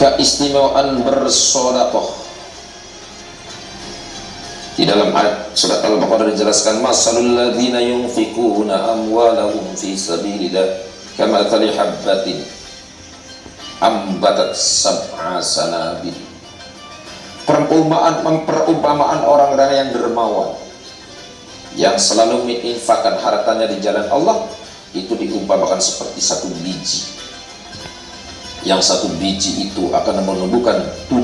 keistimewaan bersedekah. Di dalam ayat surat Al-Baqarah dijelaskan masalul ladzina yunfiquna amwalahum fi sabilillah kamathali habbatin ambatat sab'a sanabil. Perumpamaan orang-orang yang dermawan yang selalu menginfakkan hartanya di jalan Allah itu diumpamakan seperti satu biji. Yang satu biji itu akan menumbuhkan 7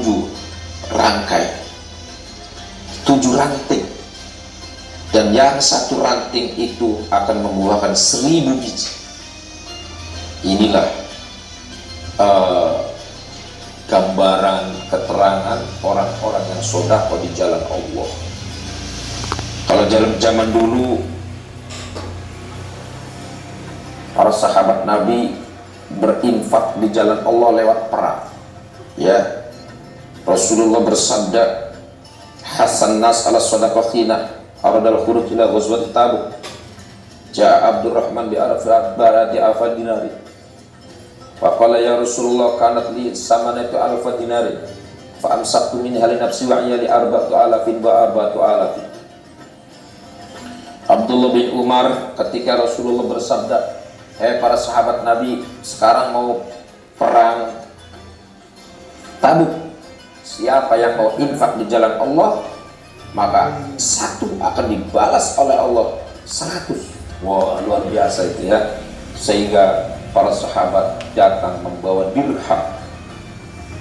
ranting, dan yang satu ranting itu akan membuahkan 1000 biji. Inilah gambaran keterangan orang-orang yang sedekah di jalan Allah. Kalau zaman dulu para sahabat Nabi berinfak di jalan Allah lewat perang, ya. Rasulullah bersabda, Hasan nas ala sadaqahina aradal khuruj ila ghazwat Tabuk. Ja'a Abdurrahman bi arafati alfa dinari. Faqala ya Rasulullah kanat li samanatu alfa dinari. Fa amsaktu min hali nafsi wa iyali arba'atu alafin wa arba'atu alafin. Abdullah bin Umar ketika Rasulullah bersabda, para sahabat Nabi sekarang mau perang Tabuk, siapa yang mau infak di jalan Allah maka 1 akan dibalas oleh Allah 100. Wah, luar biasa itu ya. Sehingga para sahabat datang membawa dirham.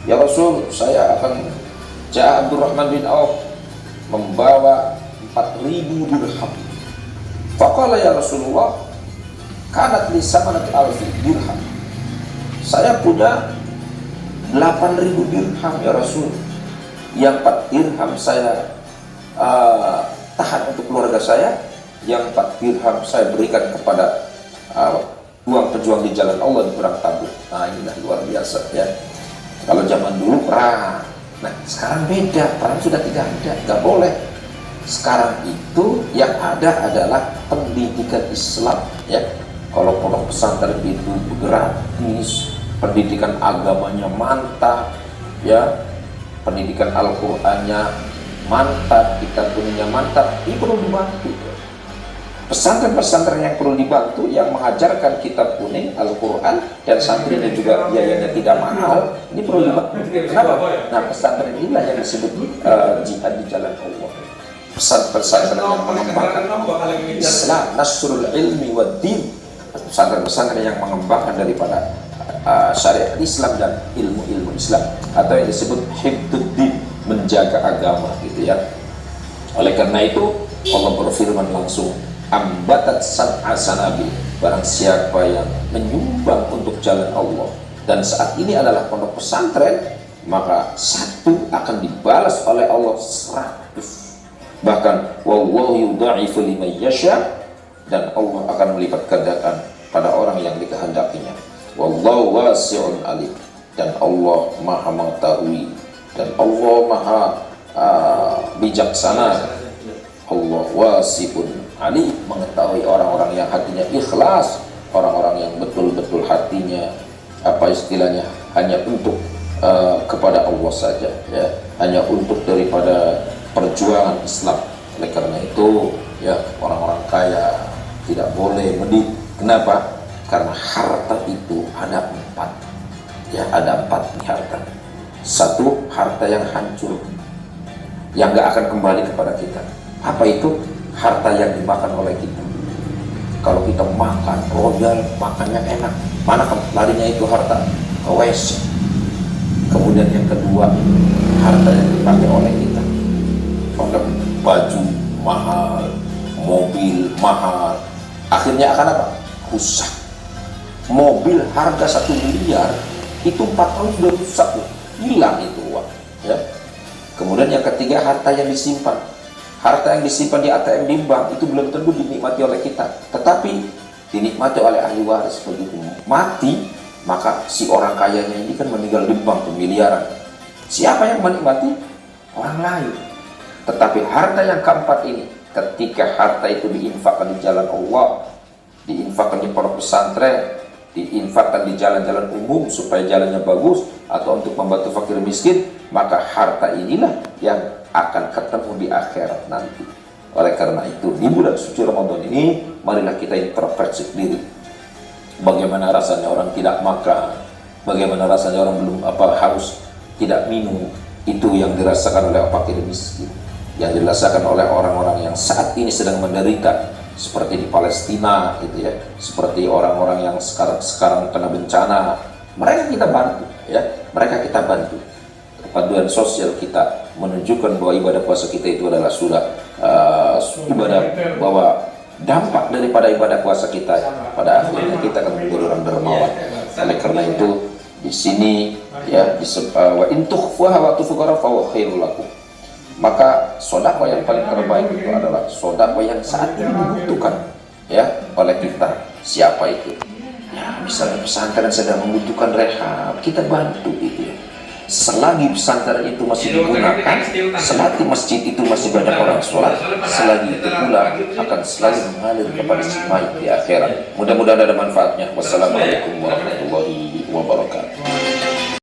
Ya Rasul, saya akan Abdurrahman bin Auf membawa 4000 dirham. Faqala ya Rasulullah kanat li samanati alfi dirham. Saya punya 8000 dirham ya Rasul. Yang 4 dirham saya tahan untuk keluarga saya, yang 4 dirham saya berikan kepada pejuang di jalan Allah di perang Tabuk. Nah, inilah luar biasa ya. Kalau zaman dulu perang, nah sekarang beda, perang sudah tidak ada, nggak boleh. Sekarang itu yang ada adalah pendidikan Islam ya. Kalau pondok pesantren itu gratis, pendidikan agamanya mantap ya, pendidikan Al-Qur'annya mantap, kitab bunyinya mantap, ini perlu dibantu. Pesantren-pesantren yang perlu dibantu, yang mengajarkan kitab kuning, Al-Quran, dan santrinya juga biayanya tidak mahal, ini perlu dibantu. Kenapa? Nah, pesantren inilah yang disebut jihad di jalan Allah. Pesantren yang mengembangkan Islam, nasrul ilmi wa din. Pesantren-pesantren yang mengembangkan daripada syariat Islam dan ilmu-ilmu Islam, atau yang disebut hifdzuddin, menjaga agama gitu ya. Oleh karena itu Allah berfirman langsung, ambatat sab'a sanabil, barang siapa yang menyumbang untuk jalan Allah dan saat ini adalah pondok pesantren, maka 1 akan dibalas oleh Allah 100. Bahkan wallahu yudha'ifu liman yasha, dan Allah akan melipat gandakan pada orang yang dikehendakinya. Wallahu wasi'un alim, dan Allah Maha mengetahui, dan Allah Maha bijaksana. Allah wasi'un alim, mengetahui orang-orang yang hatinya ikhlas, orang-orang yang betul-betul hatinya apa istilahnya hanya untuk kepada Allah saja ya, hanya untuk daripada perjuangan Islam. Oleh karena itu ya, orang-orang kaya tidak boleh medit. Kenapa? Karena harta itu ada 4 ya, ada 4 nih harta. 1, harta yang hancur, yang gak akan kembali kepada kita. Apa itu? Harta yang dimakan oleh kita. Kalau kita makan royal, makannya enak, mana larinya itu harta? Ke WC. Kemudian yang kedua, harta yang dipakai oleh kita. Pada baju mahal, mobil mahal, akhirnya akan apa? Rusak. Mobil harga 1 miliar itu 4 tahun sudah rusak, hilang itu uang ya. Kemudian yang ketiga, harta yang disimpan. Harta yang disimpan di ATM di bank itu belum tentu dinikmati oleh kita, tetapi dinikmati oleh ahli waris. Begitu mati, maka si orang kayanya ini kan meninggal di bank miliaran. Siapa yang menikmati? Orang lain. Tetapi harta yang keempat ini, ketika harta itu diinfakkan di jalan Allah, diinfakkan di pondok pesantren, diinfakkan di jalan-jalan umum supaya jalannya bagus, atau untuk membantu fakir miskin, maka harta inilah yang akan ketemu di akhirat nanti. Oleh karena itu, di bulan suci Ramadan ini, marilah kita introspeksi diri. Bagaimana rasanya orang tidak makan, bagaimana rasanya orang belum haus, tidak minum. Itu yang dirasakan oleh fakir miskin, yang dirasakan oleh orang-orang yang saat ini sedang menderita, seperti di Palestina gitu ya, seperti orang-orang yang sekarang kena bencana. Mereka kita bantu ya, mereka kita bantu. Kepaduan sosial kita menunjukkan bahwa ibadah puasa kita itu adalah sudah ibadah, bahwa dampak daripada ibadah puasa kita pada akhirnya kita akan menjadi orang dermawan. Oleh karena itu di sini ya, wa in tukhfuha wa tufuqara fa huwa khairul lakum. Maka sedekah yang paling terbaik itu adalah sedekah yang saat ini dibutuhkan ya oleh kita. Siapa itu? Ya, misalnya pesantren sedang membutuhkan rehab, kita bantu itu ya. Selagi pesantren itu masih digunakan, selagi masjid itu masih banyak orang sholat, selagi itu pula akan selalu mengalir kepada si mayit di akhirat. Mudah-mudahan ada manfaatnya. Wassalamualaikum warahmatullahi wabarakatuh.